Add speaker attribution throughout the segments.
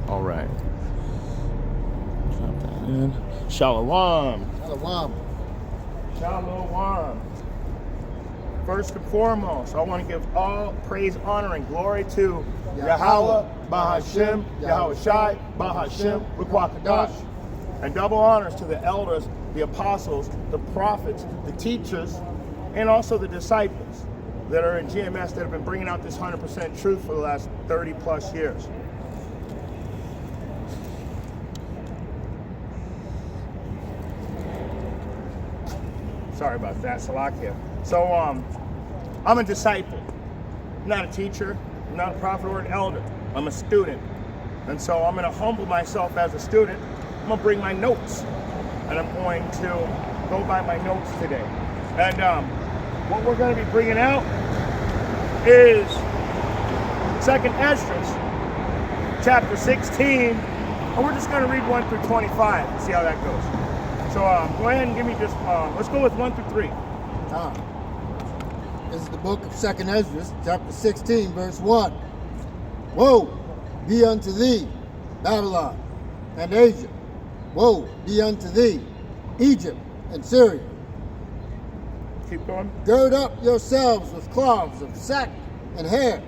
Speaker 1: All right. Drop that in. Shalom.
Speaker 2: Shalom.
Speaker 1: Shalom. First and foremost, I want to give all praise, honor, and glory to Yahweh, Bahashem, Yahweh Shai, Bahashem, Rukwakadash. And double honors to the elders, the apostles, the prophets, the teachers, and also the disciples that are in GMS that have been bringing out this 100% truth for the last 30 plus years. Sorry about that, Salakia. So, I'm a disciple, I'm not a teacher, I'm not a prophet or an elder. I'm a student. And so I'm going to humble myself as a student. I'm going to bring my notes, and I'm going to go by my notes today. And what we're going to be bringing out is 2nd Esdras, chapter 16, and we're just going to read 1 through 25 and see how that goes. So go ahead and give me just, let's go with 1 through 3.
Speaker 2: This is the book of 2nd Esdras, chapter 16, verse 1. Woe be unto thee, Babylon and Asia. Woe be unto thee, Egypt and Syria.
Speaker 1: Keep going.
Speaker 2: Gird up yourselves with cloths of sack and hair.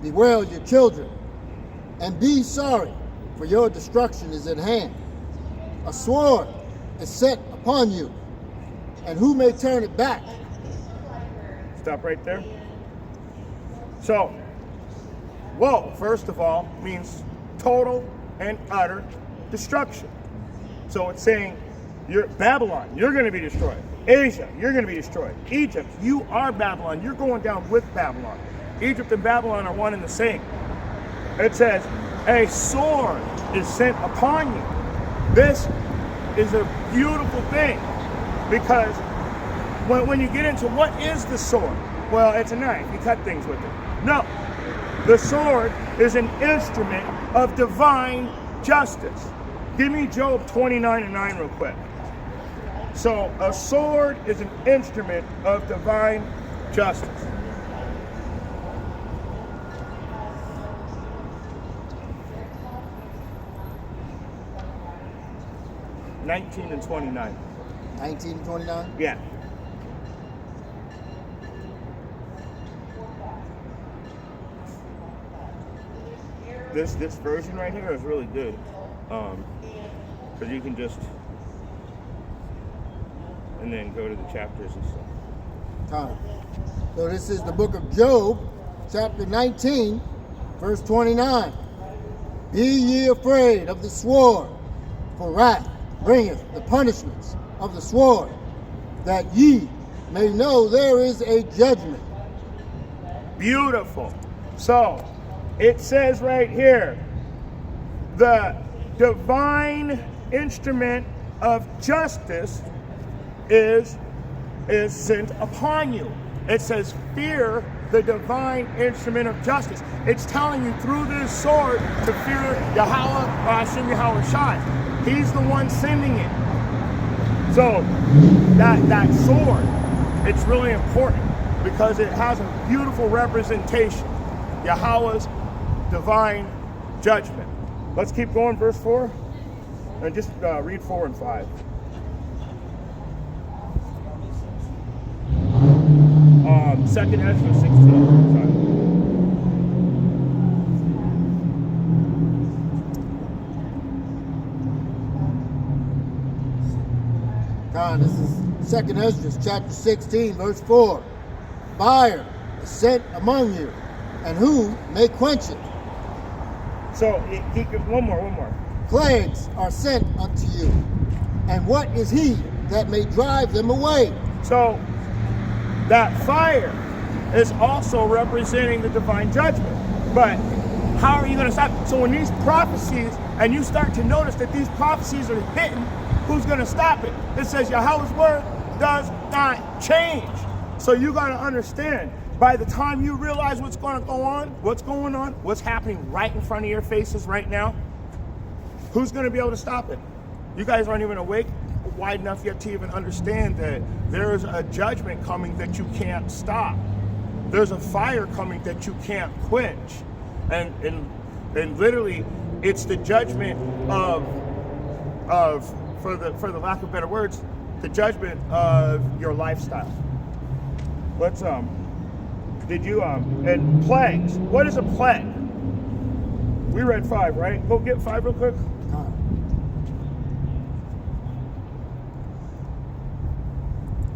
Speaker 2: Bewail your children, and be sorry, for your destruction is at hand. A sword is set upon you, and who may turn it back?
Speaker 1: Stop right there. So, woe, first of all, means total and utter destruction. So it's saying, Babylon, you're going to be destroyed. Asia, you're going to be destroyed. Egypt, you are Babylon. You're going down with Babylon. Egypt and Babylon are one and the same. It says, a sword is sent upon you. This is a beautiful thing, because when you get into what is the sword, well, it's a knife. You cut things with it. No, the sword is an instrument of divine justice. Give me Job 29:9 real quick. So a sword is an instrument of divine justice. (19 and 29).
Speaker 2: 19 and 29?
Speaker 1: Yeah. This version right here is really good, because you can just, and then go to the chapters and stuff.
Speaker 2: So this is the book of Job, chapter 19, verse 29. Be ye afraid of the sword, for wrath bringeth the punishments of the sword, that ye may know there is a judgment.
Speaker 1: Beautiful. So it says right here, the divine instrument of justice is sent upon you. It says, fear the divine instrument of justice. It's telling you through this sword to fear Yahweh, Hashem, Yahweh Shai. He's the one sending it. So that sword, it's really important because it has a beautiful representation. Yahweh's divine judgment. Let's keep going, verse 4. And just read 4 and 5. Second Esdras 16.
Speaker 2: This is 2nd Esdras chapter 16, verse 4. Fire is sent among you, and who may quench it?
Speaker 1: So he could, one more.
Speaker 2: Plagues are sent unto you, and what is he that may drive them away?
Speaker 1: So that fire is also representing the divine judgment. But how are you going to stop it? So when these prophecies, and you start to notice that these prophecies are hitting, who's going to stop it? It says Yahweh's word does not change. So you got to understand, by the time you realize what's going on, what's happening right in front of your faces right now, who's going to be able to stop it? You guys aren't even awake wide enough yet to even understand that there is a judgment coming that you can't stop. There's a fire coming that you can't quench. And literally, It's the judgment of for the lack of better words, the judgment of your lifestyle. Let's and plagues. What is a plague? We read 5, right? Go get 5 real quick.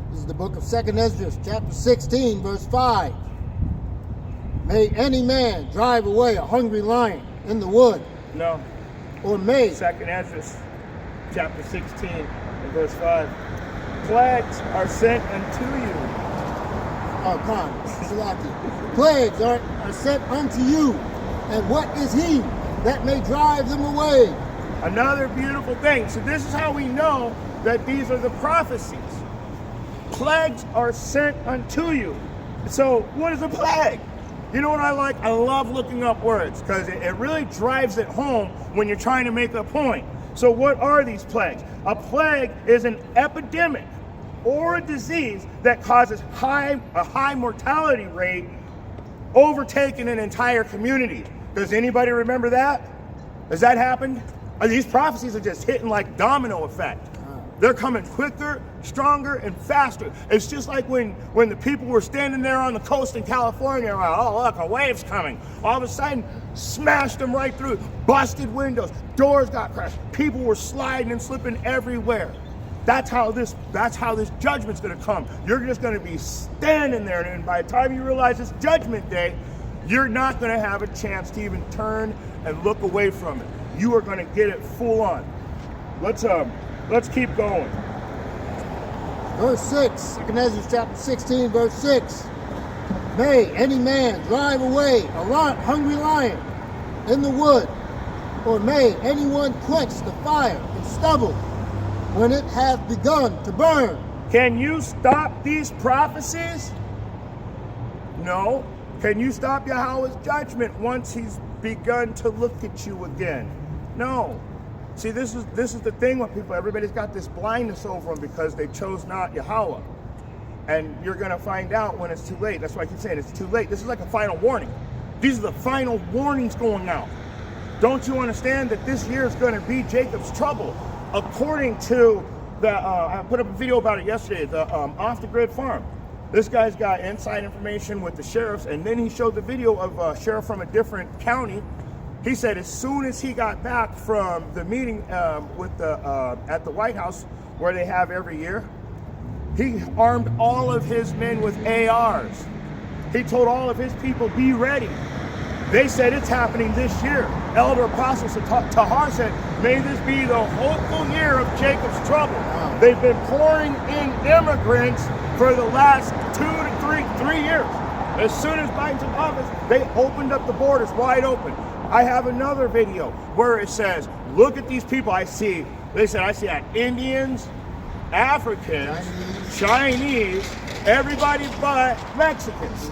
Speaker 2: This is the book of 2nd Ezra, chapter 16, verse 5. May any man drive away a hungry lion in the wood.
Speaker 1: No.
Speaker 2: Or may.
Speaker 1: 2nd Ezra, chapter 16, and verse 5. Plagues are sent unto you.
Speaker 2: Oh, come on, Salaki. Plagues are sent unto you. And what is he that may drive them away?
Speaker 1: Another beautiful thing. So this is how we know that these are the prophecies. Plagues are sent unto you. So what is a plague? You know what I like? I love looking up words because it really drives it home when you're trying to make a point. So what are these plagues? A plague is an epidemic or a disease that causes a high mortality rate, overtaking an entire community. Does anybody remember that? Has that happened? These prophecies are just hitting like domino effect. They're coming quicker, stronger, and faster. It's just like when the people were standing there on the coast in California, like, oh look, a wave's coming. All of a sudden, smashed them right through, busted windows, doors got crashed, people were sliding and slipping everywhere. That's how this judgment's gonna come. You're just gonna be standing there, and by the time you realize it's judgment day, you're not gonna have a chance to even turn and look away from it. You are gonna get it full on. Let's keep going.
Speaker 2: Verse 6, 2nd Ezra chapter 16, verse 6. May any man drive away a hungry lion in the wood, or may anyone quench the fire and stubble when it hath begun to burn.
Speaker 1: Can you stop these prophecies? No. Can you stop Yahweh's judgment once he's begun to look at you again? No. See, this is the thing with people. Everybody's got this blindness over them because they chose not Yahweh. And you're going to find out when it's too late. That's why I keep saying it's too late. This is like a final warning. These are the final warnings going out. Don't you understand that this year is going to be Jacob's trouble? According to I put up a video about it yesterday, the off-the-grid farm. This guy's got inside information with the sheriffs, and then he showed the video of a sheriff from a different county. He said as soon as he got back from the meeting at the White House, where they have every year, he armed all of his men with ARs. He told all of his people, be ready. They said it's happening this year. Elder Apostle Tahar said, may this be the hopeful year of Jacob's trouble. Wow. They've been pouring in immigrants for the last 2 to 3 years. As soon as Biden took office, they opened up the borders wide open. I have another video where it says, look at these people I see. They said, I see Indians, Africans, Chinese, everybody but Mexicans.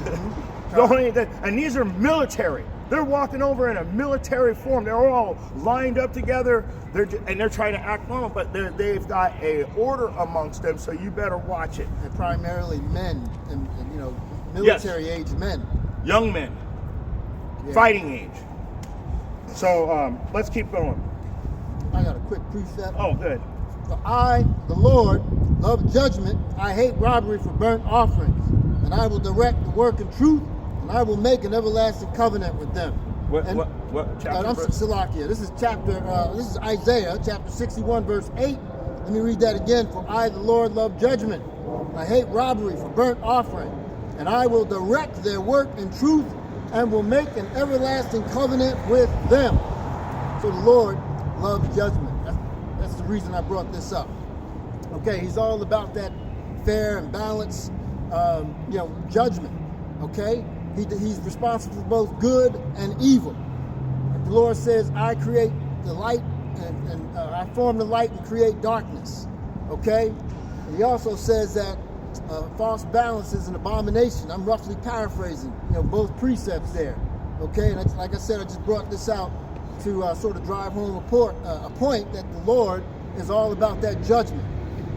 Speaker 1: And these are military. They're walking over in a military form. They're all lined up together. They're trying to act normal, but they've got a order amongst them, so you better watch it.
Speaker 2: And primarily men, and military-age men.
Speaker 1: Young men. Yeah. Fighting age. So let's keep going.
Speaker 2: I got a quick precept.
Speaker 1: Oh, good.
Speaker 2: For I, the Lord, love judgment. I hate robbery for burnt offerings. And I will direct the work in truth, and I will make an everlasting covenant with them.
Speaker 1: What chapter?
Speaker 2: I'm Salakia. This is Isaiah chapter 61, verse 8. Let me read that again. For I, the Lord, love judgment. I hate robbery for burnt offering. And I will direct their work in truth, and will make an everlasting covenant with them. So the Lord loves judgment. That's the reason I brought this up. Okay, he's all about that fair and balanced, judgment. Okay, he's responsible for both good and evil. The Lord says, "I create the light, and I form the light and create darkness." Okay, and he also says that false balance is an abomination. I'm roughly paraphrasing, both precepts there. Okay, and like I said, I just brought this out to sort of drive home a point that the Lord is all about that judgment.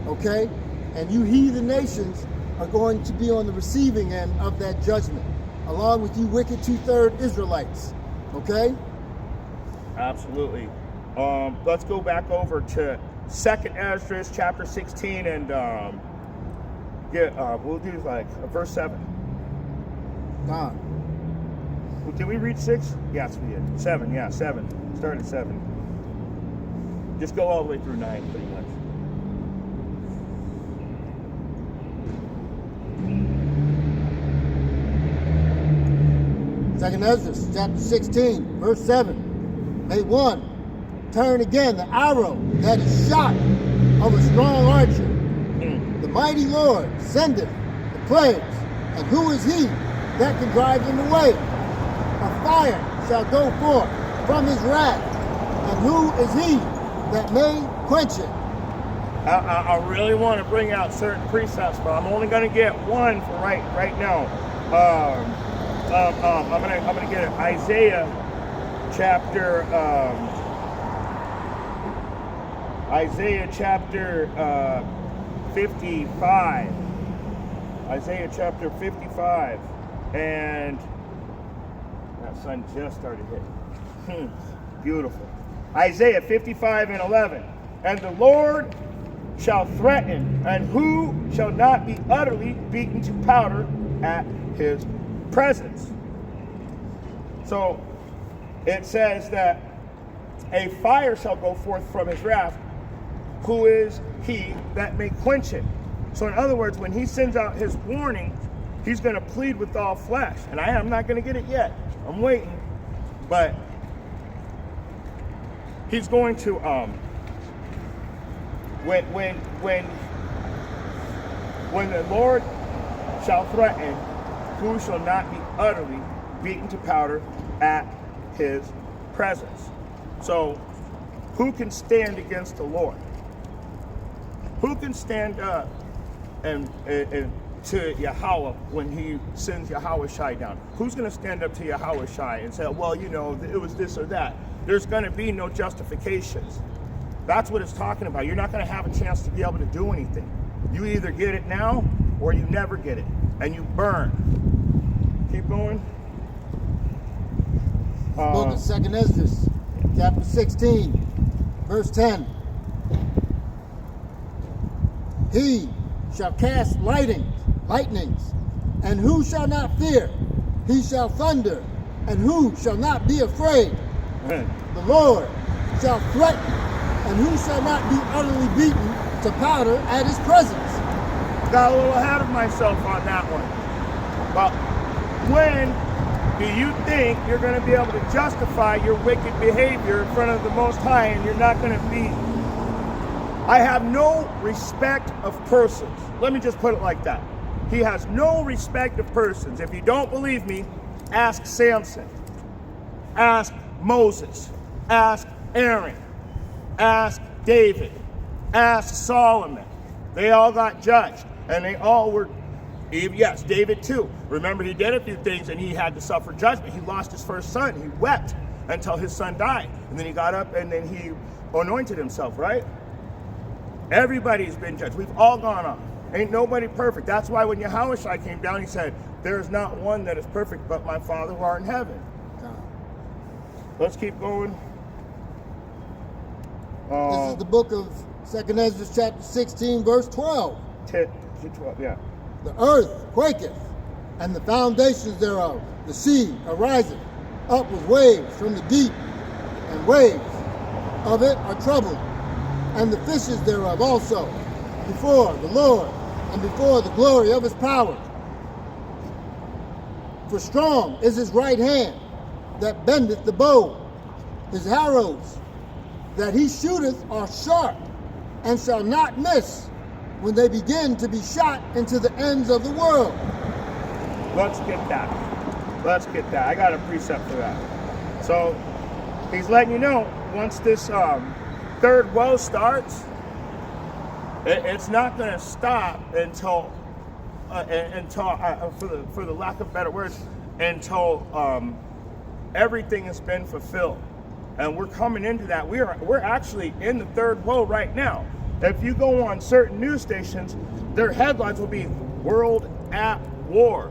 Speaker 2: Okay, and you heathen nations are going to be on the receiving end of that judgment, along with you wicked 2/3 Israelites. Okay.
Speaker 1: Absolutely. Let's go back over to 2nd Ezra chapter 16 and we'll do like verse 7.
Speaker 2: God.
Speaker 1: Well, did we read 6? Yes, we did. 7, yeah, 7. Start at 7. Just go all the way through 9, pretty much.
Speaker 2: Second Ezra, chapter 16, verse 7. May one turn again the arrow that is shot of a strong archer. The mighty Lord sendeth the plagues, and who is he that can drive them away? A fire shall go forth from his wrath, and who is he that may quench it?
Speaker 1: I really want to bring out certain precepts, but I'm only going to get one for right now. I'm gonna get it. Isaiah chapter 55. Isaiah chapter 55, and that sun just started hitting. Beautiful. Isaiah 55 and 11. And the Lord shall threaten, and who shall not be utterly beaten to powder at his presence. So it says that a fire shall go forth from his wrath. Who is he that may quench it? So in other words, when he sends out his warning, he's going to plead with all flesh. And I'm not going to get it yet. I'm waiting. But he's going to when the Lord shall threaten, who shall not be utterly beaten to powder at his presence. So who can stand against the Lord? Who can stand up and to Yahweh when he sends Yahweh Shai down? Who's going to stand up to Yahweh Shai and say, well, you know, it was this or that? There's going to be no justifications. That's what it's talking about. You're not going to have a chance to be able to do anything. You either get it now or you never get it, and you burn. Keep going.
Speaker 2: Book of 2nd Ezra, chapter 16, verse 10. He shall cast lightnings, and who shall not fear? He shall thunder, and who shall not be afraid? The Lord shall threaten, and who shall not be utterly beaten to powder at his presence?
Speaker 1: Got a little ahead of myself on that one. But when do you think you're going to be able to justify your wicked behavior in front of the Most High, and you're not going to be? I have no respect of persons. Let me just put it like that. He has no respect of persons. If you don't believe me, ask Samson, ask Moses, ask Aaron, ask David, ask Solomon. They all got judged, and they all were, yes, David too. Remember, he did a few things and he had to suffer judgment. He lost his first son. He wept until his son died. And then he got up and then he anointed himself, right? Everybody's been judged. We've all gone off. Ain't nobody perfect. That's why when Yahweh came down, he said, there is not one that is perfect but my Father who art in heaven. Let's keep going.
Speaker 2: This is the book of 2nd Ezra, chapter 16, verse 12.
Speaker 1: 12, yeah.
Speaker 2: The earth quaketh, and the foundations thereof. The sea ariseth up with waves from the deep, and waves of it are troubled, and the fishes thereof also, before the Lord, and before the glory of his power. For strong is his right hand, that bendeth the bow. His arrows that he shooteth are sharp, and shall not miss when they begin to be shot into the ends of the world.
Speaker 1: Let's get that. Let's get that. I got a precept for that. So he's letting you know, once this third woe starts, it's not going to stop until for the lack of better words, until everything has been fulfilled. And we're coming into that. We're actually in the third woe right now. If you go on certain news stations, their headlines will be "World at War."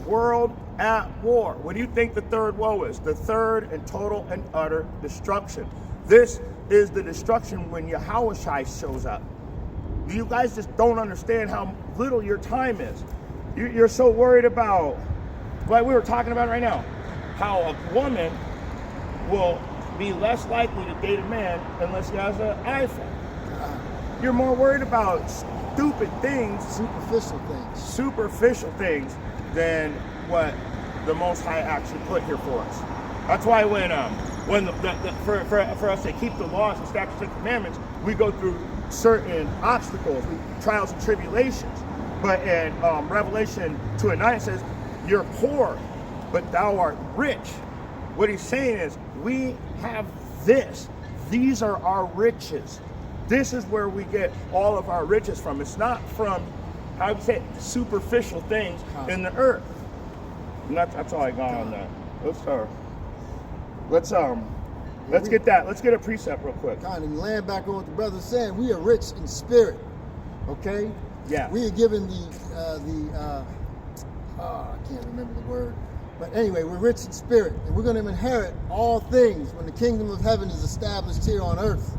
Speaker 1: World at war. What do you think the third woe is? The third and total and utter destruction. This is the destruction when Yahushua shows up. You guys just don't understand how little your time is. You're so worried about, like we were talking about right now, how a woman will be less likely to date a man unless he has an iPhone. You're more worried about stupid things, superficial things than what the Most High actually put here for us. That's why when for us to keep the laws and statutes and commandments, we go through certain obstacles, trials and tribulations. But in Revelation 2:9 it says, "You're poor, but thou art rich." What he's saying is, we have this. These are our riches. This is where we get all of our riches from. It's not from, I would say, superficial things in the earth. And that's all I got on that. Let's get a precept real quick.
Speaker 2: And land back on what the brother's saying, we are rich in spirit. Okay?
Speaker 1: Yeah.
Speaker 2: We are given I can't remember the word. But anyway, we're rich in spirit, and we're going to inherit all things when the kingdom of heaven is established here on earth.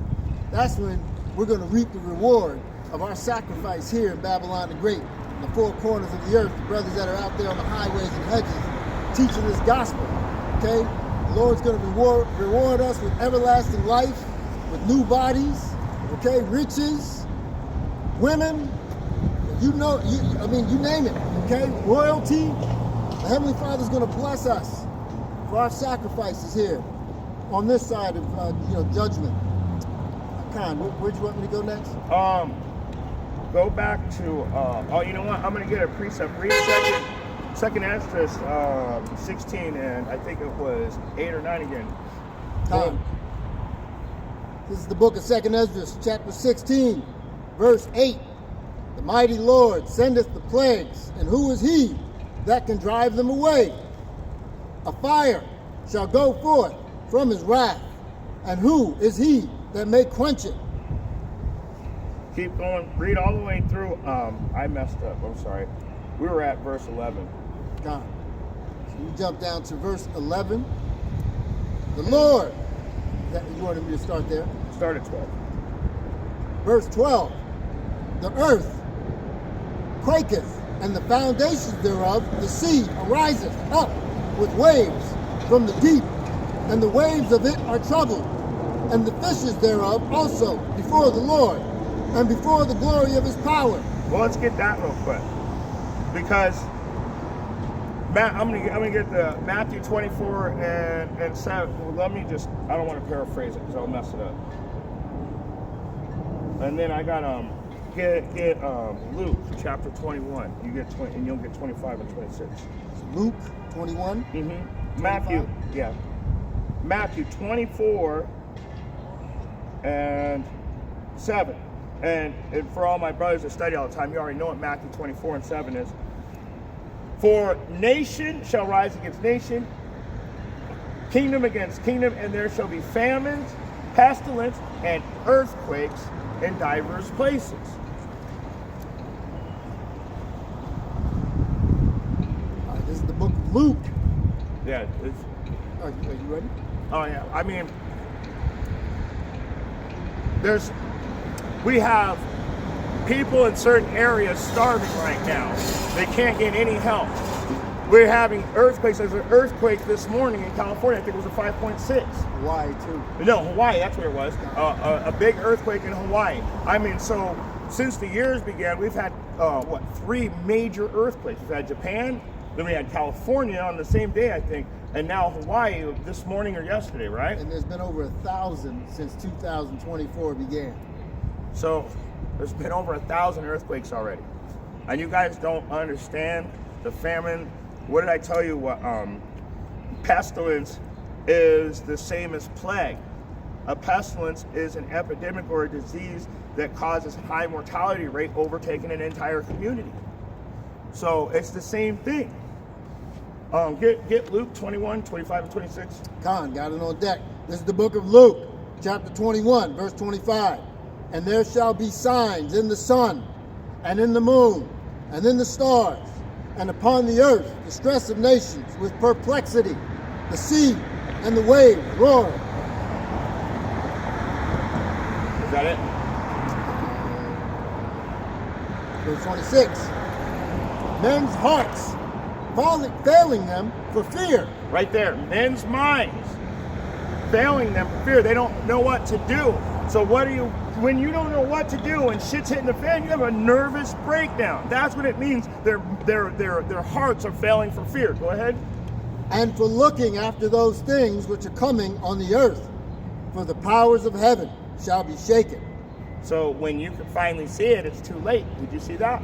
Speaker 2: That's when we're going to reap the reward of our sacrifice here in Babylon the Great, in the four corners of the earth, the brothers that are out there on the highways and hedges teaching this gospel. Okay? The Lord's going to reward us with everlasting life, with new bodies, okay, riches, women, you name it, okay, royalty. The Heavenly Father's going to bless us for our sacrifices here on this side of judgment. Khan, where do you want me to go next?
Speaker 1: Go back to you know what? I'm going to get a precept. Read second Esdras 16, and I think it was 8 or 9 again.
Speaker 2: Khan. This is the book of 2nd Esdras, chapter 16, verse 8. The mighty Lord sendeth the plagues, and who is he that can drive them away? A fire shall go forth from his wrath, and who is he that may quench it?
Speaker 1: Keep going. Read all the way through. I messed up. I'm sorry. We were at verse 11.
Speaker 2: God. So you jump down to verse 11. The Lord. You wanted me to start there?
Speaker 1: Start at 12.
Speaker 2: Verse 12. The earth quaketh, and the foundations thereof, the sea ariseth up with waves from the deep, and the waves of it are troubled, and the fishes thereof also before the Lord, and before the glory of his power.
Speaker 1: Well, let's get that real quick, because I'm gonna get the Matthew 24 and 7. Well, let me just, I don't want to paraphrase it because I'll mess it up. And then I got get Luke chapter 21. You get 20, and you'll get 25 and 26.
Speaker 2: Luke 21.
Speaker 1: Mm-hmm. Matthew, yeah. Matthew 24 and 7. And for all my brothers that study all the time, you already know what Matthew 24 and 7 is. For nation shall rise against nation, kingdom against kingdom, and there shall be famines, pestilence, and earthquakes in divers places.
Speaker 2: This is the book of Luke.
Speaker 1: Yeah.
Speaker 2: Are you ready?
Speaker 1: Oh yeah. I mean, we have people in certain areas starving right now. They can't get any help. We're having earthquakes. There's an earthquake this morning in California. I think it was a 5.6.
Speaker 2: Hawaii too.
Speaker 1: No, Hawaii, that's where it was. A big earthquake in Hawaii. I mean, so since the years began, we've had, 3 major earthquakes. We've had Japan, then we had California on the same day, I think, and now Hawaii this morning or yesterday, right?
Speaker 2: And there's been over 1,000 since 2024 began.
Speaker 1: So there's been over 1,000 earthquakes already. And you guys don't understand the famine. What did I tell you? What pestilence is the same as plague. A pestilence is an epidemic or a disease that causes high mortality rate, overtaking an entire community. So it's the same thing. Get Luke 21, 25, and 26.
Speaker 2: Khan, got it on deck. This is the book of Luke, chapter 21, verse 25. And there shall be signs in the sun, and in the moon, and in the stars, and upon the earth distress of nations with perplexity, the sea and the waves roaring.
Speaker 1: Is that it?
Speaker 2: Verse 26. Men's hearts failing them for fear.
Speaker 1: Right there. Men's minds failing them for fear. They don't know what to do. So when you don't know what to do and shit's hitting the fan, you have a nervous breakdown. That's what it means. Their hearts are failing for fear. Go ahead.
Speaker 2: And for looking after those things which are coming on the earth, for the powers of heaven shall be shaken.
Speaker 1: So when you can finally see it, it's too late. Did you see that?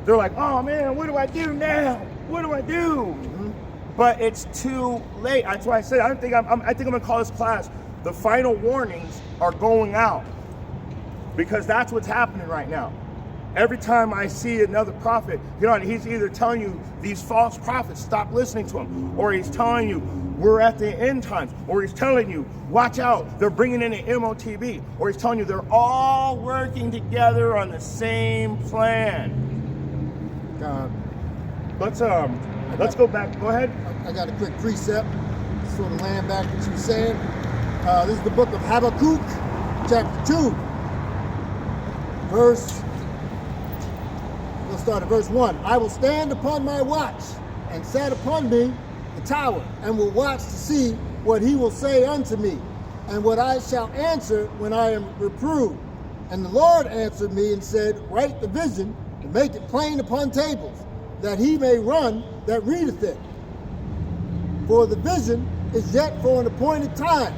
Speaker 1: They're like, oh man, what do I do now? What do I do? Mm-hmm. But it's too late. That's why I said I think I'm gonna call this class "The Final Warnings Are Going Out," because that's what's happening right now. Every time I see another prophet, he's either telling you these false prophets, stop listening to him, or he's telling you we're at the end times, or he's telling you watch out, they're bringing in an MOTB, or he's telling you they're all working together on the same plan. Let's go back. Go ahead.
Speaker 2: I got a quick precept, sort of land back what you were saying. This is the book of Habakkuk, chapter 2, we'll start at verse 1. I will stand upon my watch, and set upon me the tower, and will watch to see what he will say unto me, and what I shall answer when I am reproved. And the Lord answered me and said, write the vision, and make it plain upon tables, that he may run that readeth it. For the vision is yet for an appointed time.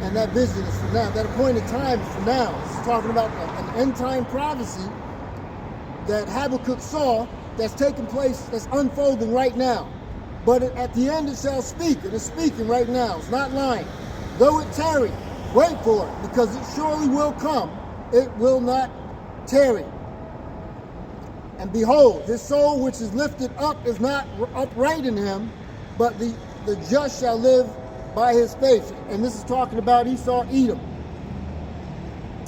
Speaker 2: And that vision is for now. That appointed time is for now. It's talking about an end time prophecy that Habakkuk saw that's taking place, that's unfolding right now. But at the end it shall speak, and it's speaking right now. It's not lying. Though it tarry, wait for it, because it surely will come. It will not tarry. And behold, his soul which is lifted up is not upright in him, but the just shall live by his faith. And this is talking about Esau, Edom.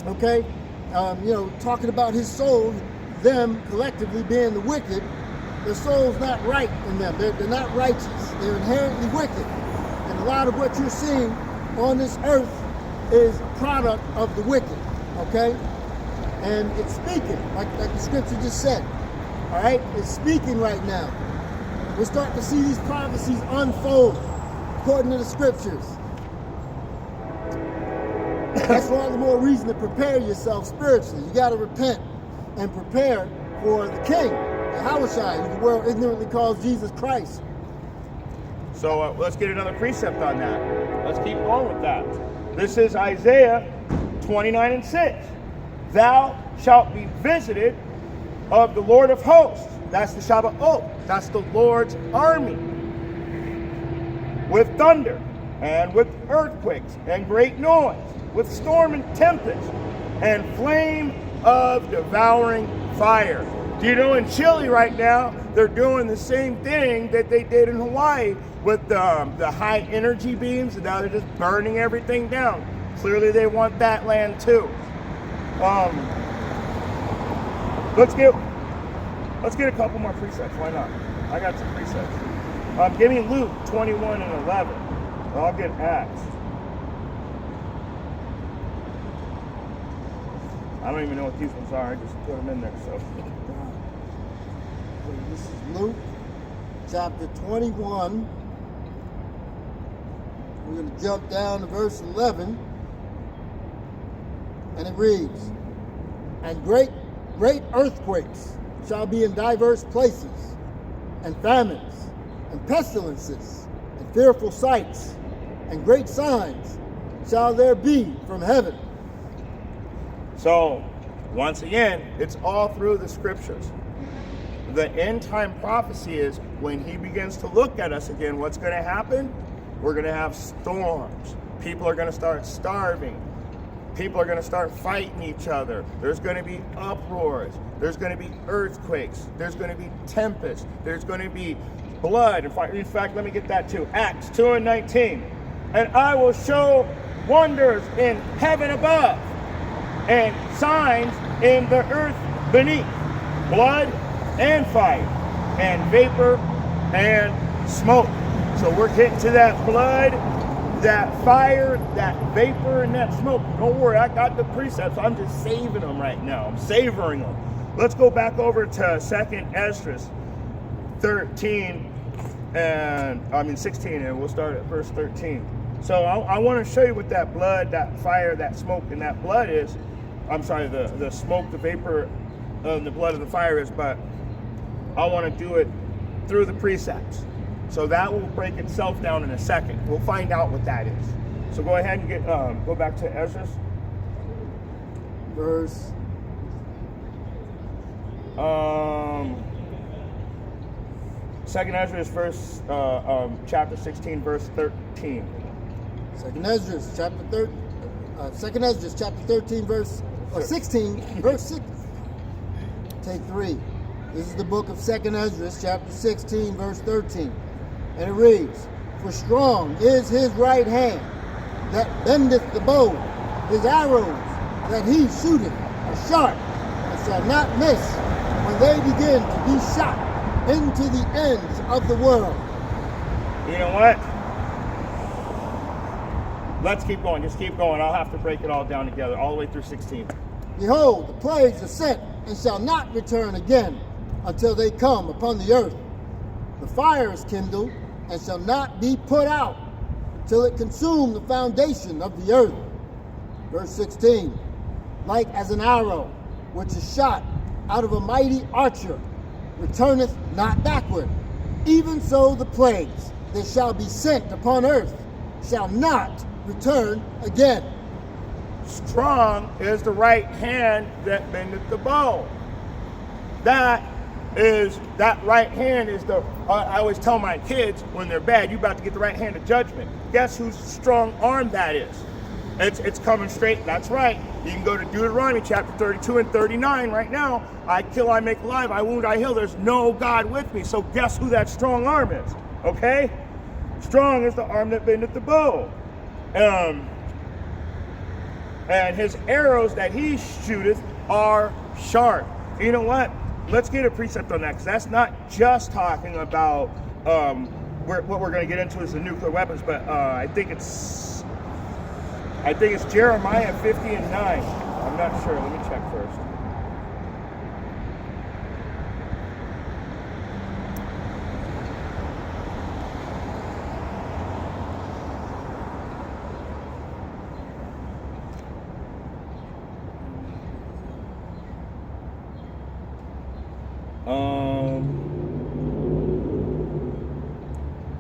Speaker 2: Okay? Talking about his soul, them collectively being the wicked. Their soul's not right in them. They're not righteous. They're inherently wicked. And a lot of what you're seeing on this earth is a product of the wicked. Okay? And it's speaking, like the scripture just said. All right? It's speaking right now. We're starting to see these prophecies unfold according to the scriptures. That's all the more reason to prepare yourself spiritually. You got to repent and prepare for the King, Yahushua, who the world ignorantly calls Jesus Christ.
Speaker 1: So let's get another precept on that. Let's keep going with that. This is Isaiah 29:6. Thou shalt be visited of the Lord of hosts. That's the Shabbat. That's the Lord's army. With thunder and with earthquakes and great noise, with storm and tempest and flame of devouring fire. Do you know in Chile right now, they're doing the same thing that they did in Hawaii with the high energy beams, and now they're just burning everything down. Clearly they want that land too. Let's get a couple more precepts. Why not? I got some precepts. Give me Luke 21 and 11. I'll get Acts. I don't even know what these ones are. I just put them in there. So
Speaker 2: this is Luke chapter 21. We're going to jump down to verse 11. And it reads, and great earthquakes shall be in diverse places, and famines, and pestilences, and fearful sights, and great signs shall there be from heaven.
Speaker 1: So, once again, it's all through the scriptures. The end time prophecy is when he begins to look at us again, what's going to happen? We're going to have storms. People are going to start starving. People are going to start fighting each other. There's going to be uproars. There's going to be earthquakes. There's going to be tempests. There's going to be blood. In fact, let me get that too. Acts 2:19. And I will show wonders in heaven above and signs in the earth beneath, blood and fire. and vapor and smoke. So we're getting to that blood, that fire, that vapor, and that smoke. Don't worry, I got the precepts. I'm just saving them right now. I'm savoring them. Let's go back over to 2nd Esdras 13 and 16, and we'll start at verse 13. So I want to show you what that blood, that fire, that smoke, and that blood is. I'm sorry, the smoke, the vapor, the blood of the fire is, but I want to do it through the precepts. So that will break itself down in a second. We'll find out what that is. So go ahead and go back to Esdras.
Speaker 2: Verse.
Speaker 1: Second Esdras, chapter 16, verse 13.
Speaker 2: Second Esdras, chapter 13, verse 16, verse 6. Take 3. This is the book of 2nd Esdras, chapter 16, verse 13. And it reads, "For strong is his right hand that bendeth the bow, his arrows that he shooteth are sharp, and shall not miss when they begin to be shot into the ends of the world."
Speaker 1: You know what? Let's keep going. Just keep going. I'll have to break it all down together, all the way through 16.
Speaker 2: "Behold, the plagues are sent, and shall not return again until they come upon the earth. The fire is kindled, and shall not be put out till it consume the foundation of the earth." Verse 16, "Like as an arrow which is shot out of a mighty archer, returneth not backward, even so the plagues that shall be sent upon earth shall not return again."
Speaker 1: Strong is the right hand that bendeth the bow. That right hand is I always tell my kids when they're bad, you about to get the right hand of judgment. Guess whose strong arm that is? It's coming straight. That's right. You can go to Deuteronomy chapter 32 and 39 right now. I kill, I make alive, I wound, I heal. There's no God with me. So guess who that strong arm is? Okay? Strong is the arm that bendeth the bow. And his arrows that he shooteth are sharp. You know what? Let's get a precept on that, because that's not just talking about what we're going to get into is the nuclear weapons, but I think it's Jeremiah 50 and 9. I'm not sure. Let me check first.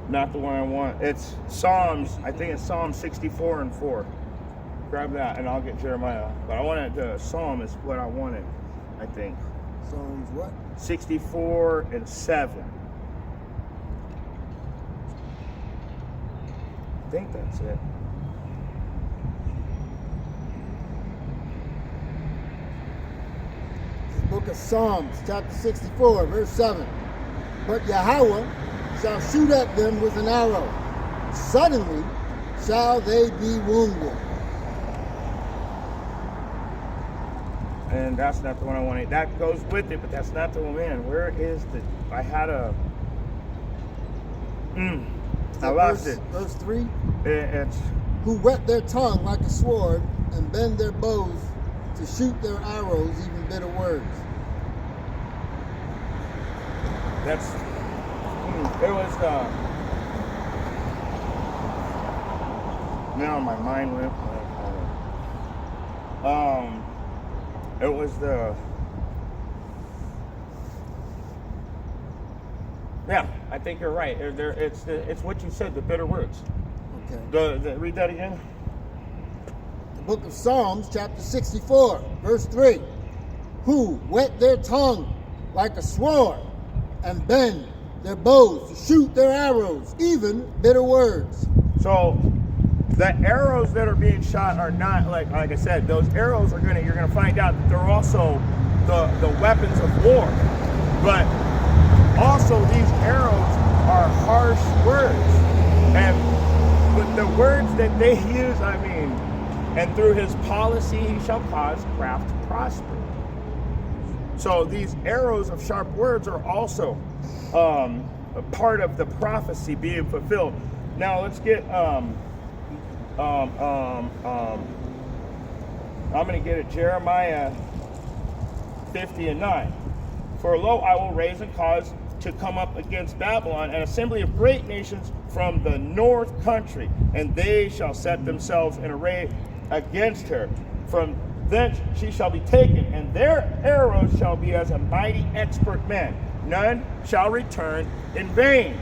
Speaker 1: Not the one I want. It's Psalms. I think it's Psalm 64 and 4. Grab that and I'll get Jeremiah. But I wanted the Psalm is what I wanted, I think.
Speaker 2: Psalms what?
Speaker 1: 64 and 7. I think that's it.
Speaker 2: The book of Psalms, chapter 64, verse 7. "But Yahweh shall shoot at them with an arrow. Suddenly shall they be wounded."
Speaker 1: And that's not the one I wanted. That goes with it, but that's not the one. Man, where is the... I had a... I lost it.
Speaker 2: Verse 3.
Speaker 1: It's...
Speaker 2: "Who whet their tongue like a sword, and bend their bows to shoot their arrows, even bitter words."
Speaker 1: That's... It was... Now my mind went... It was the... Yeah, I think you're right. It's what you said, the bitter words.
Speaker 2: Okay.
Speaker 1: Read that again.
Speaker 2: The book of Psalms, chapter 64, verse 3. "Who whet their tongue like a sword, and bend their bows to shoot their arrows, even bitter words."
Speaker 1: So the arrows that are being shot are not like I said, those arrows you're gonna find out that they're also the weapons of war. But also these arrows are harsh words. And with the words that they use, and through his policy he shall cause craft to prosper. So these arrows of sharp words are also a part of the prophecy being fulfilled. Now let's get I'm going to get it, Jeremiah 50:9. For lo, I will raise and cause to come up against Babylon an assembly of great nations from the north country, and they shall set themselves in array against her. From thence she shall be taken, and their arrows shall be as a mighty expert man. None shall return in vain.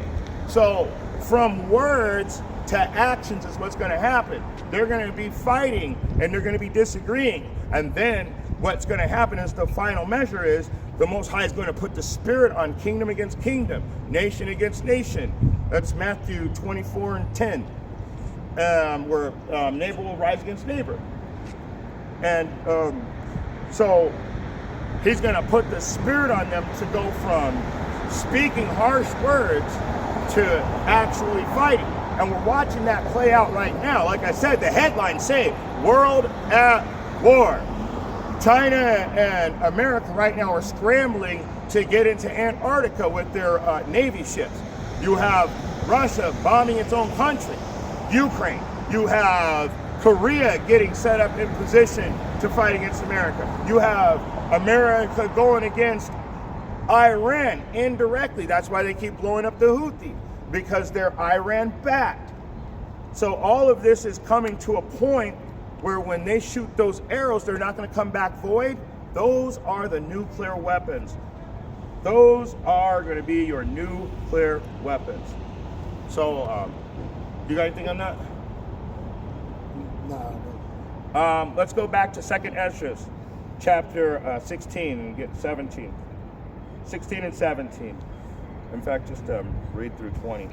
Speaker 1: So from words to actions is what's going to happen. They're going to be fighting and they're going to be disagreeing. And then what's going to happen is the final measure is the Most High is going to put the Spirit on kingdom against kingdom, nation against nation. That's Matthew 24:10, where neighbor will rise against neighbor. And so he's going to put the Spirit on them to go from speaking harsh words to actually fighting. And we're watching that play out right now. Like I said, the headlines say, world at war. China and America right now are scrambling to get into Antarctica with their Navy ships. You have Russia bombing its own country, Ukraine. You have Korea getting set up in position to fight against America. You have America going against Iran indirectly. That's why they keep blowing up the Houthi, because they're Iran backed. So all of this is coming to a point where when they shoot those arrows, they're not going to come back void. Those are the nuclear weapons. Those are going to be your nuclear weapons. So, you got anything on that?
Speaker 2: No.
Speaker 1: Let's go back to 2nd Ezra, chapter 16, and get 17. 16 and 17. In fact, just read through 20.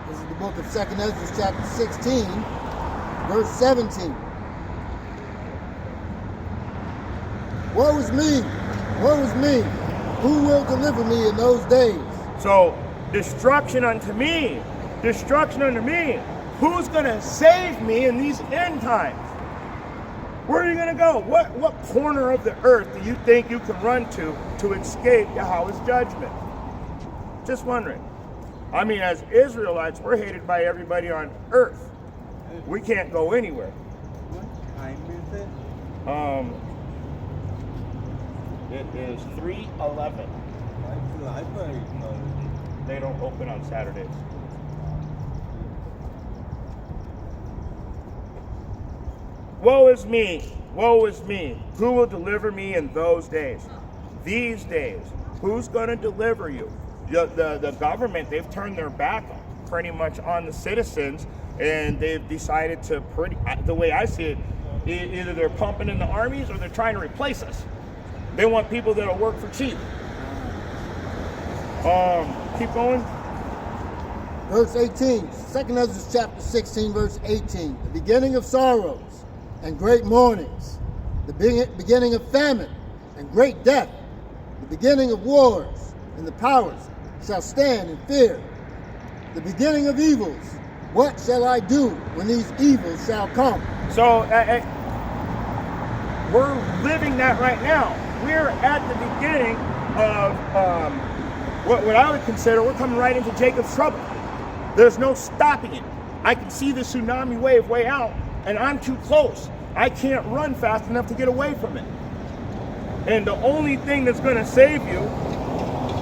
Speaker 2: This is the book of 2nd Ezra, chapter 16, verse 17. Woe is me! Woe is me! Who will deliver me in those days?
Speaker 1: So, destruction unto me! Destruction unto me! Who's going to save me in these end times? Where are you going to go? What corner of the earth do you think you can run to escape Yahweh's judgment? Just wondering. I mean, as Israelites, we're hated by everybody on earth. We can't go anywhere.
Speaker 3: What time is it?
Speaker 1: It is 3:11.
Speaker 3: Like library closed.
Speaker 1: They don't open on Saturdays. Woe is me, woe is me. Who will deliver me in those days? These days, who's going to deliver you? The government, they've turned their back pretty much on the citizens, and they've decided to the way I see it, either they're pumping in the armies or they're trying to replace us. They want people that'll work for cheap. Keep going.
Speaker 2: Verse 18, 2nd Ezra chapter 16, verse 18. The beginning of sorrows and great mournings, the beginning of famine and great death, the beginning of wars, and the powers shall stand in fear. The beginning of evils, what shall I do when these evils shall come?
Speaker 1: So we're living that right now. We're at the beginning of what I would consider, we're coming right into Jacob's trouble. There's no stopping it. I can see the tsunami wave way out, and I'm too close. I can't run fast enough to get away from it. And the only thing that's going to save you,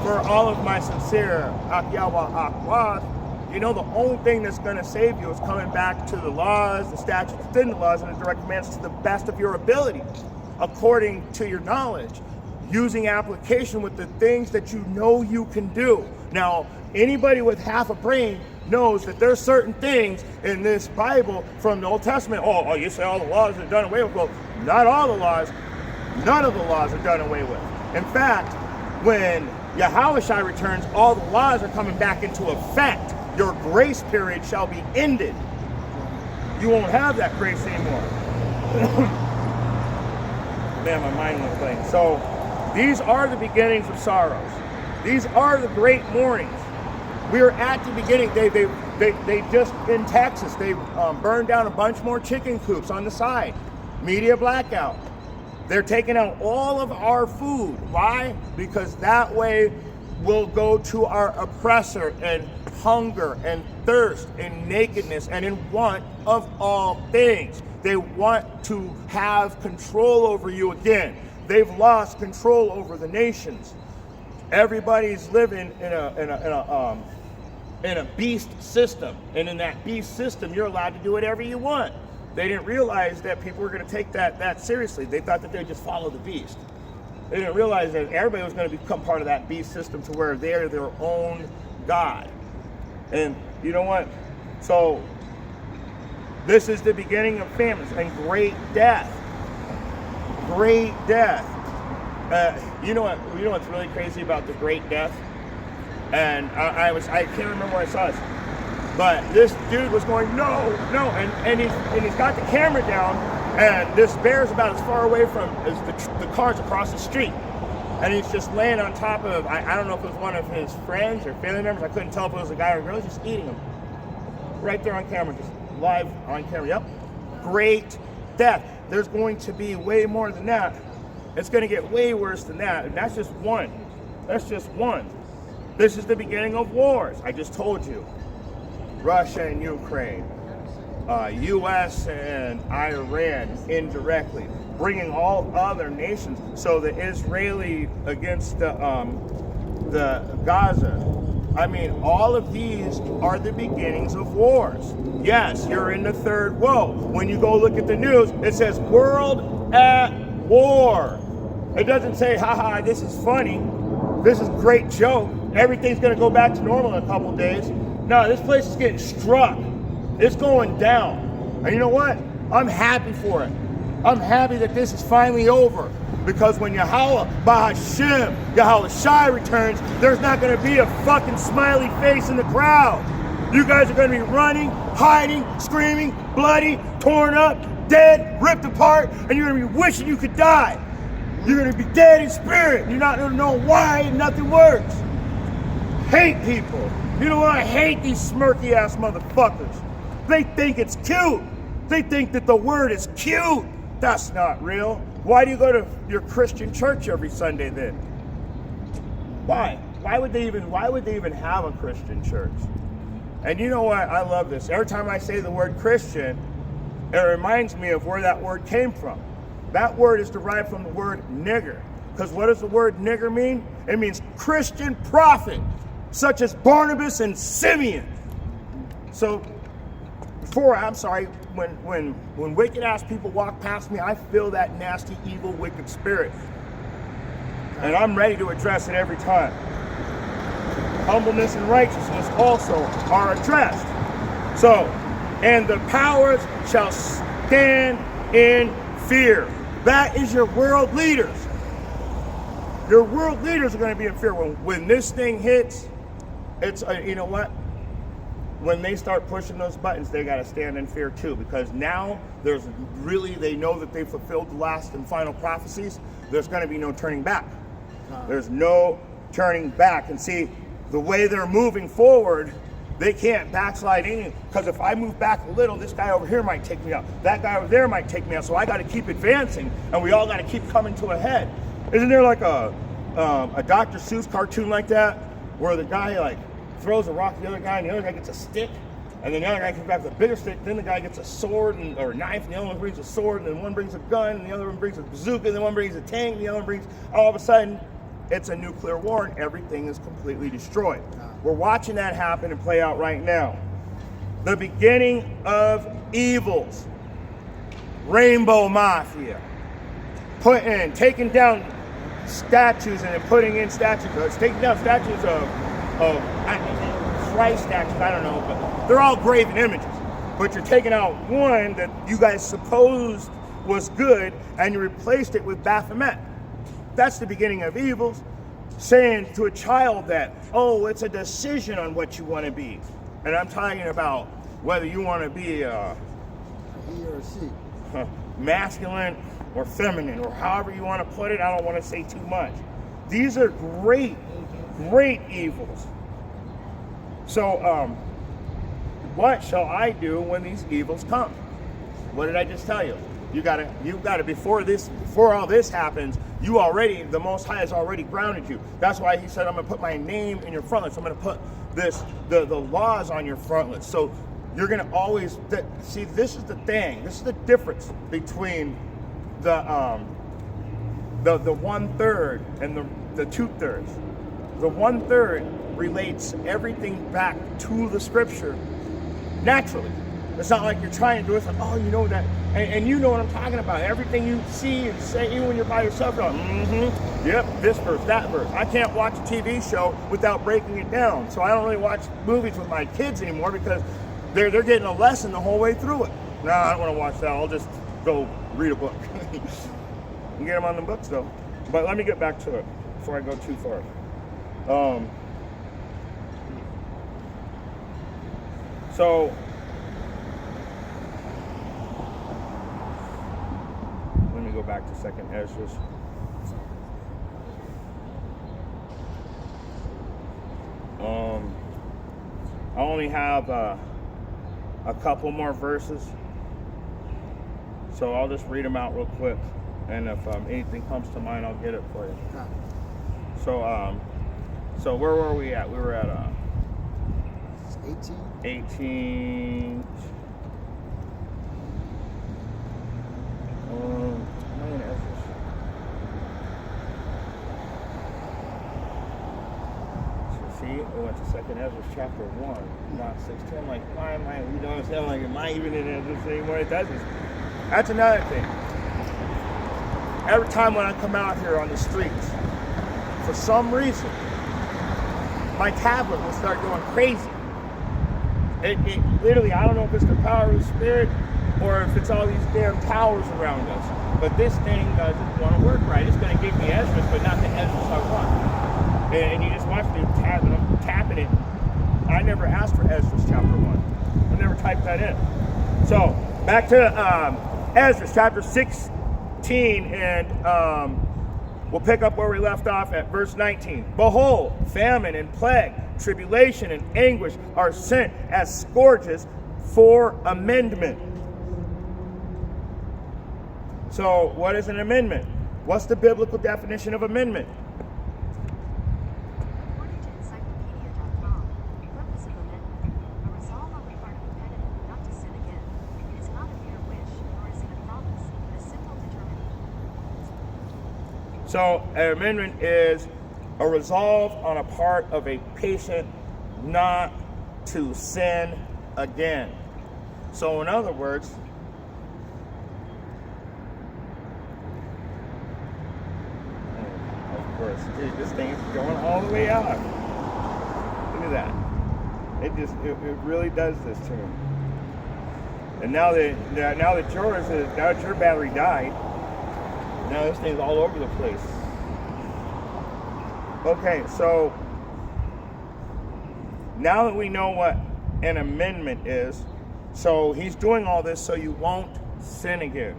Speaker 1: for all of my sincere Akyawa Akwad, you know, the only thing that's going to save you is coming back to the laws, the statutes within the laws, and the direct commands to the best of your ability, according to your knowledge, using application with the things that you know you can do. Now, anybody with half a brain knows that there's certain things in this Bible from the Old Testament. Oh, you say all the laws are done away with. Well, not all the laws. None of the laws are done away with. In fact, when Yahushua returns, all the laws are coming back into effect. Your grace period shall be ended. You won't have that grace anymore. Man, my mind went blank. So, these are the beginnings of sorrows. These are the great mournings. We are at the beginning. They just, in Texas, they burned down a bunch more chicken coops on the side. Media blackout. They're taking out all of our food. Why? Because that way we'll go to our oppressor and hunger and thirst and nakedness and in want of all things. They want to have control over you again. They've lost control over the nations. Everybody's living in a beast system, and in that beast system, you're allowed to do whatever you want. They didn't realize that people were going to take that seriously. They thought that they'd just follow the beast. They didn't realize that everybody was going to become part of that beast system to where they're their own God. And you know what? So this is the beginning of famines and great death. Great death. You know what's really crazy about the great death? And I can't remember where I saw this, but this dude was going, no, and he's got the camera down, and this bear's about as far away from as the cars across the street, and he's just laying on top of, I don't know if it was one of his friends or family members, I couldn't tell if it was a guy or a girl, he's just eating him, right there on camera, just live on camera. Yep, great death. There's going to be way more than that. It's going to get way worse than that, and that's just one. That's just one. This is the beginning of wars. I just told you. Russia and Ukraine, U.S. and Iran indirectly, bringing all other nations. So the Israeli against the Gaza. I mean, all of these are the beginnings of wars. Yes, you're in the third woe. When you go look at the news, it says world at war. It doesn't say, haha, this is funny. This is a great joke. Everything's going to go back to normal in a couple days. No, this place is getting struck. It's going down. And you know what? I'm happy for it. I'm happy that this is finally over. Because when Yahweh Bahashem, Yahweh Shai returns, there's not going to be a fucking smiley face in the crowd. You guys are going to be running, hiding, screaming, bloody, torn up, dead, ripped apart, and you're going to be wishing you could die. You're going to be dead in spirit. You're not going to know why, and nothing works. Hate people. You know what? I hate these smirky ass motherfuckers. They think it's cute. They think that the word is cute. That's not real. Why do you go to your Christian church every Sunday then? Why? Why would they even have a Christian church? And you know what? I love this. Every time I say the word Christian, it reminds me of where that word came from. That word is derived from the word nigger. Because what does the word nigger mean? It means Christian prophet, such as Barnabas and Simeon. So, when wicked ass people walk past me, I feel that nasty, evil, wicked spirit. And I'm ready to address it every time. Humbleness and righteousness also are addressed. So, and the powers shall stand in fear. That is your world leaders. Your world leaders are going to be in fear. When this thing hits, it's, you know what? When they start pushing those buttons, they got to stand in fear too, because now they know that they've fulfilled the last and final prophecies. There's going to be no turning back. There's no turning back. And see, the way they're moving forward, they can't backslide any, because if I move back a little, this guy over here might take me out. That guy over there might take me out. So I got to keep advancing, and we all got to keep coming to a head. Isn't there like a Dr. Seuss cartoon like that, where the guy like throws a rock to the other guy, and the other guy gets a stick, and then the other guy comes back with a bigger stick, then the guy gets a sword or a knife, and the other one brings a sword, and then one brings a gun, and the other one brings a bazooka, and then one brings a tank, and the other one brings, all of a sudden, it's a nuclear war, and everything is completely destroyed. We're watching that happen and play out right now. The beginning of evils. Rainbow Mafia. Taking down statues and then putting in statues. Taking down statues of Christ statues, I don't know, but they're all graven images. But you're taking out one that you guys supposed was good, and you replaced it with Baphomet. That's the beginning of evils. Saying to a child that, oh, it's a decision on what you want to be. And I'm talking about whether you want to be
Speaker 2: he or she,
Speaker 1: masculine or feminine, or however you want to put it. I don't want to say too much. These are great, great evils. So what shall I do when these evils come? What did I just tell you? You gotta before all this happens, the Most High has already grounded you. That's why he said, I'm gonna put my name in your frontlets. I'm gonna put the laws on your frontlets. So you're gonna always see. This is the thing. This is the difference between the 1/3 and the 2/3. The 1/3 relates everything back to the scripture naturally. It's not like you're trying to do it. It's like, oh, you know that, and you know what I'm talking about. Everything you see and say, even when you're by yourself, you're like, yep, this verse, that verse. I can't watch a TV show without breaking it down. So I don't really watch movies with my kids anymore because they're getting a lesson the whole way through it. No, I don't want to watch that. I'll just go read a book. You get them on the books though. But let me get back to it before I go too far. So let me go back to 2nd Ezra. I only have a couple more verses, so I'll just read them out real quick, and if anything comes to mind, I'll get it for you. So where were we at? We were at 18. See, we went to 2nd Ezra chapter 1, not 16. I'm like, why am I, you know what I'm saying? Like, am I even in Ezra anymore? It doesn't. That's another thing. Every time when I come out here on the streets, for some reason, my tablet will start going crazy. It literally, I don't know if it's the power of the Spirit or if it's all these damn towers around us. But this thing doesn't want to work right. It's going to give me Ezra's, but not the Ezra's I want. And you just watch me tapping it. I never asked for Ezra's chapter 1. I never typed that in. So, back to Ezra chapter 16, and we'll pick up where we left off at verse 19. Behold, famine and plague, tribulation and anguish are sent as scourges for amendment. So, what is an amendment? What's the biblical definition of amendment?
Speaker 4: According to encyclopedia.com, the purpose of amendment, a resolve on the part of the penitent not to sin again. It is not a mere wish, nor is it a promise, but a simple determination.
Speaker 1: So, an amendment is a resolve on a part of a patient not to sin again. So, in other words, of course, dude, this thing's going all the way out. Look at that. It really does this to me. And now that your battery died, now this thing's all over the place. Okay, so now that we know what an amendment is, so he's doing all this so you won't sin again.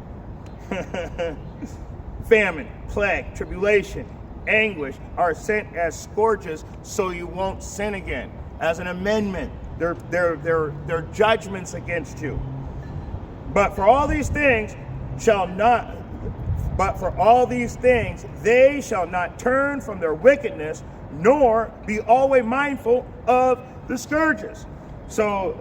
Speaker 1: Famine, plague, tribulation, anguish are sent as scourges so you won't sin again. As an amendment, they're judgments against you. But for all these things they shall not turn from their wickedness, nor be always mindful of the scourges. So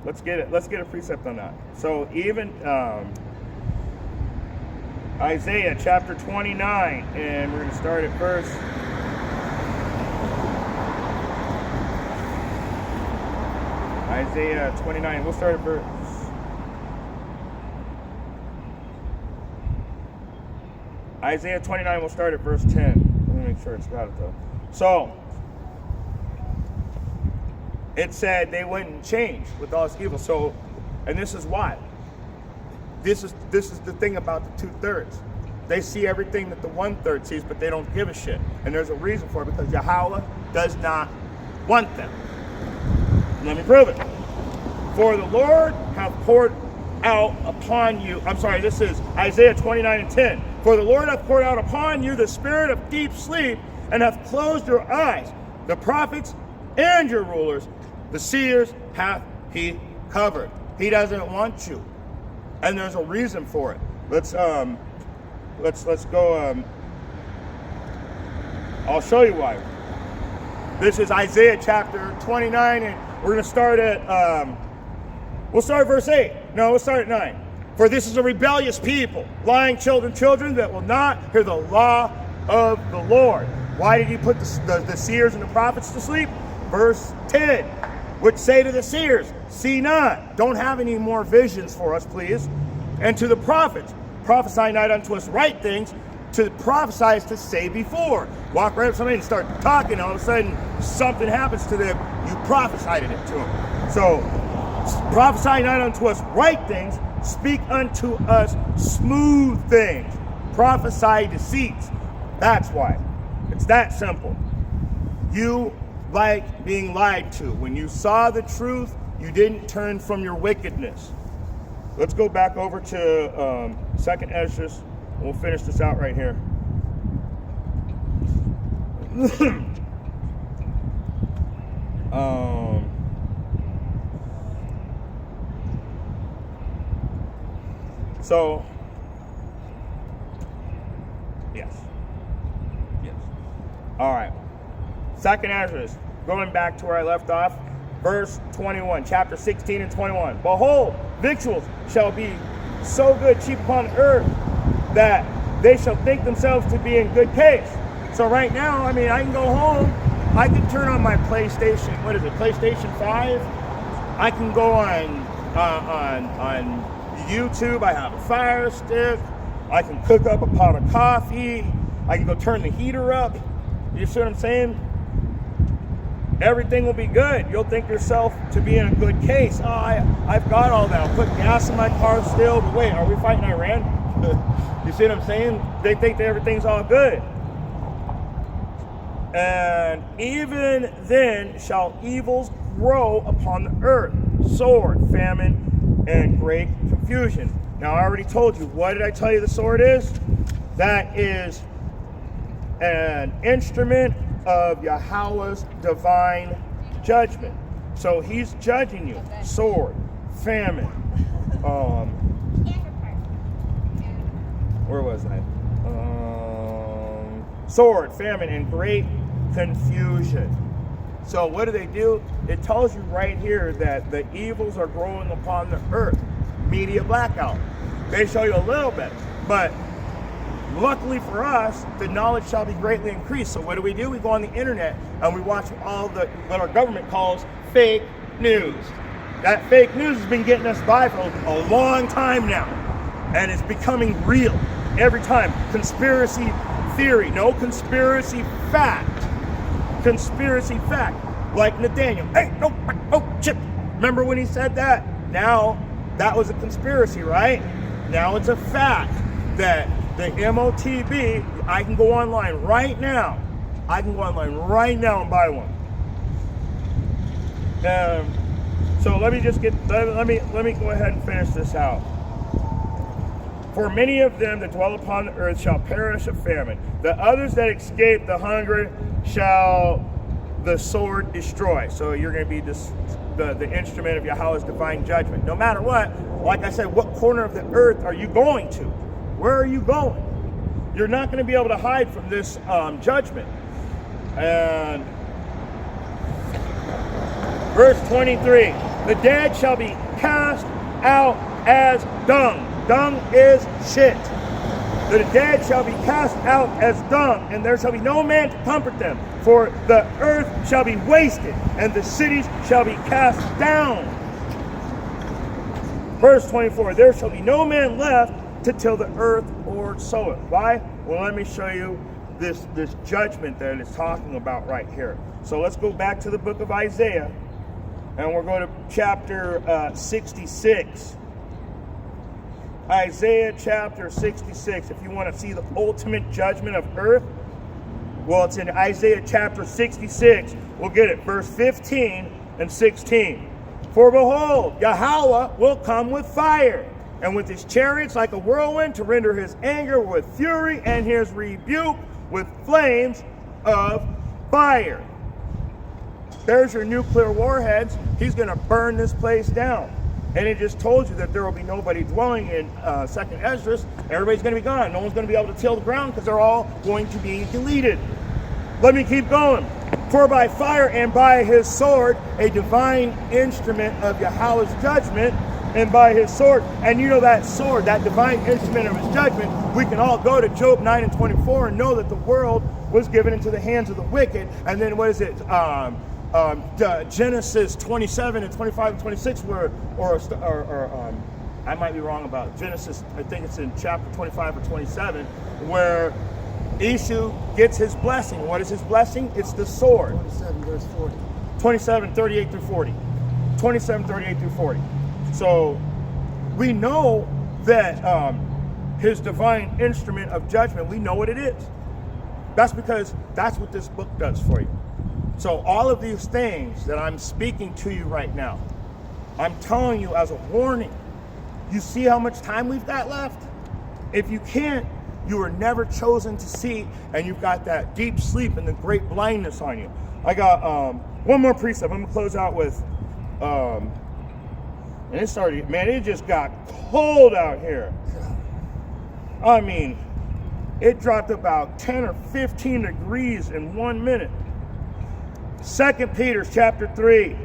Speaker 1: let's get a precept on that. So even Isaiah chapter 29, and we're going to start at verse Isaiah 29. We'll start at verse Isaiah 29, we'll start at verse 10. Let me make sure it's got it though. So, it said they wouldn't change with all this evil. So, and this is why. This is the thing about the 2/3. They see everything that the 1/3 sees, but they don't give a shit. And there's a reason for it, because Yahweh does not want them. Let me prove it. For the Lord hath poured out upon you. I'm sorry, this is Isaiah 29 and 10. For the Lord hath poured out upon you the spirit of deep sleep, and hath closed your eyes. The prophets and your rulers. The seers hath he covered. He doesn't want you. And there's a reason for it. Let's go, I'll show you why. This is Isaiah chapter 29, and we're going to start at, we'll start at verse 8. No, we'll start at 9. For this is a rebellious people, lying children that will not hear the law of the Lord. Why did he put the seers and the prophets to sleep? Verse 10, which say to the seers, see not, don't have any more visions for us, please. And to the prophets, prophesy not unto us right things. To prophesy is to say before. Walk right up to somebody and start talking, all of a sudden something happens to them, you prophesied it to them. So, prophesy not unto us right things, speak unto us smooth things. Prophesy deceits. That's why. It's that simple. You like being lied to. When you saw the truth, you didn't turn from your wickedness. Let's go back over to 2nd Ezra. We'll finish this out right here. So, yes. All right. 2nd Ezra, going back to where I left off, verse 21, chapter 16 and 21. Behold, victuals shall be so good, cheap upon earth, that they shall think themselves to be in good case. So right now, I mean, I can go home, I can turn on my PlayStation, what is it, PlayStation 5? I can go on YouTube, I have a Fire Stick, I can cook up a pot of coffee, I can go turn the heater up. You see what I'm saying? Everything will be good. You'll think yourself to be in a good case. Oh, I've got all that. I'll put gas in my car still. But wait, are we fighting Iran? You see what I'm saying? They think that everything's all good. And even then shall evils grow upon the earth, sword, famine, and great confusion. Now, I already told you. What did I tell you the sword is? That is an instrument of Yahweh's divine judgment. So he's judging you. Sword, famine, where was I? Sword, famine, and great confusion. So what do? It tells you right here that the evils are growing upon the earth. Media blackout. They show you a little bit, but luckily for us, the knowledge shall be greatly increased. So what do? We go on the internet and we watch all the what our government calls fake news. That fake news has been getting us by for a long time now, and it's becoming real every time. Conspiracy theory, no conspiracy fact. Conspiracy fact, like Nathaniel. Hey, no, chip. Remember when he said that? Now that was a conspiracy, right? Now it's a fact that the MOTB, I can go online right now. I can go online right now and buy one. So let me go ahead and finish this out. For many of them that dwell upon the earth shall perish of famine. The others that escape the hunger shall the sword destroy. So you're going to be the instrument of Yahweh's divine judgment. No matter what, like I said, what corner of the earth are you going to? Where are you going? You're not going to be able to hide from this judgment. And verse 23, the dead shall be cast out as dung. Dung is shit. The dead shall be cast out as dung, and there shall be no man to comfort them. For the earth shall be wasted, and the cities shall be cast down. Verse 24, there shall be no man left to till the earth or sow it. Why? Well, let me show you this judgment that it's talking about right here. So let's go back to the book of Isaiah, and we'll go to chapter 66. Isaiah chapter 66. If you want to see the ultimate judgment of earth, well, it's in Isaiah chapter 66. We'll get it, verse 15 and 16. For behold, Yahweh will come with fire, and with his chariots like a whirlwind, to render his anger with fury, and his rebuke with flames of fire. there's your nuclear warheads. He's going to burn this place down. And he just told you that there will be nobody dwelling in 2nd Esdras. Everybody's going to be gone. No one's going to be able to till the ground because they're all going to be deleted. Let me keep going. For by fire and by his sword, a divine instrument of Yahweh's judgment, and by his sword, and you know that sword, that divine instrument of his judgment, we can all go to Job 9 and 24 and know that the world was given into the hands of the wicked. And then what is it? Genesis 27 and 25 and 26, I might be wrong about Genesis, I think it's in chapter 25 or 27, where Esau gets his blessing. What is his blessing? It's the sword.
Speaker 2: 27 verse 40.
Speaker 1: 27, 38 through 40. 27, 38 through 40. So we know that his divine instrument of judgment, we know what it is. That's because that's what this book does for you. So all of these things that I'm speaking to you right now, I'm telling you as a warning. You see how much time we've got left? If you can't, you were never chosen to see, and you've got that deep sleep and the great blindness on you. I got one more precept. I'm gonna close out with, and it started, man, it just got cold out here. I mean, it dropped about 10 or 15 degrees in 1 minute. 2 Peter chapter 3.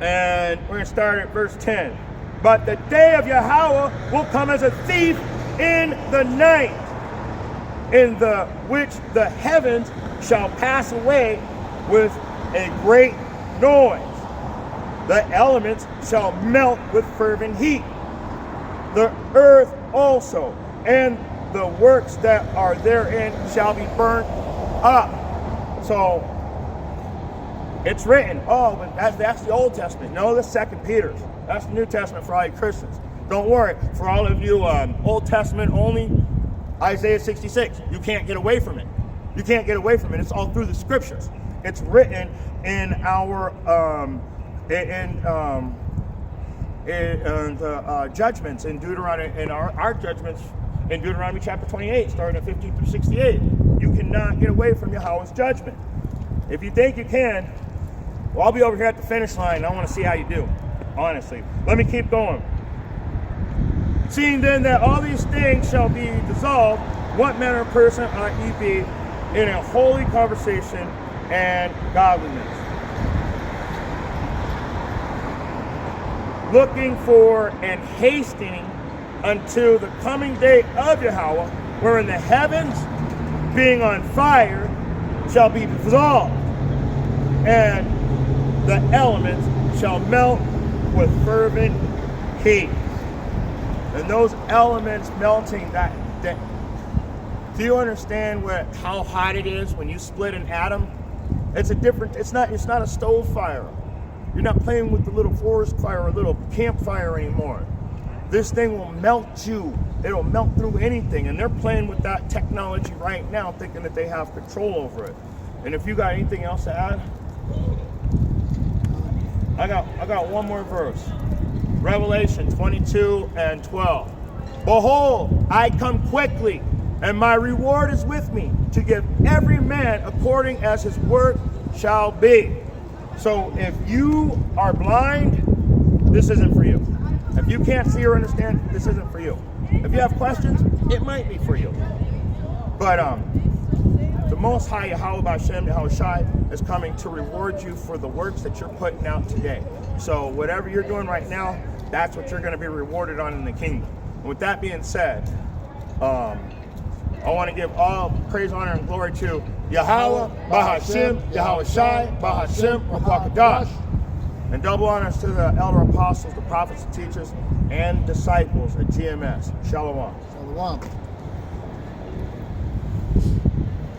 Speaker 1: And we're going to start at verse 10. But the day of Yahweh will come as a thief in the night, in the which the heavens shall pass away with a great noise. The elements shall melt with fervent heat. The earth also, and the works that are therein shall be burnt up. So it's written. Oh, but that's the Old Testament. No, the 2 Peter. That's the New Testament for all you Christians. Don't worry. For all of you Old Testament only, Isaiah 66. You can't get away from it. You can't get away from it. It's all through the scriptures. It's written in our judgments in Deuteronomy, in our judgments in Deuteronomy chapter 28, starting at 15 through 68. You cannot get away from Yahweh's judgment. If you think you can, well, I'll be over here at the finish line. I want to see how you do, honestly. Let me keep going. Seeing then that all these things shall be dissolved, what manner of person ought ye be in a holy conversation and godliness, looking for and hastening until the coming day of Yahweh, wherein the heavens, being on fire, shall be dissolved, and the elements shall melt with fervent heat. And those elements melting, do you understand how hot it is when you split an atom? It's not a stove fire. You're not playing with the little forest fire or little campfire anymore. This thing will melt you. It'll melt through anything. And they're playing with that technology right now, thinking that they have control over it. And if you got anything else to add, I got one more verse. Revelation 22 and 12. Behold, I come quickly, and my reward is with me, to give every man according as his work shall be. So if you are blind, this isn't for you. If you can't see or understand, this isn't for you. If you have questions, it might be for you. But the Most High Yahweh B'Shem Yahweh Shai is coming to reward you for the works that you're putting out today. So whatever you're doing right now, that's what you're going to be rewarded on in the kingdom. And with that being said, I want to give all praise, honor, and glory to Yahweh B'Hashem Yahweh Shai B'Hashem Ruach. And double honors to the elder apostles, the prophets, and teachers, and disciples at GMS. Shalom.
Speaker 2: Shalom.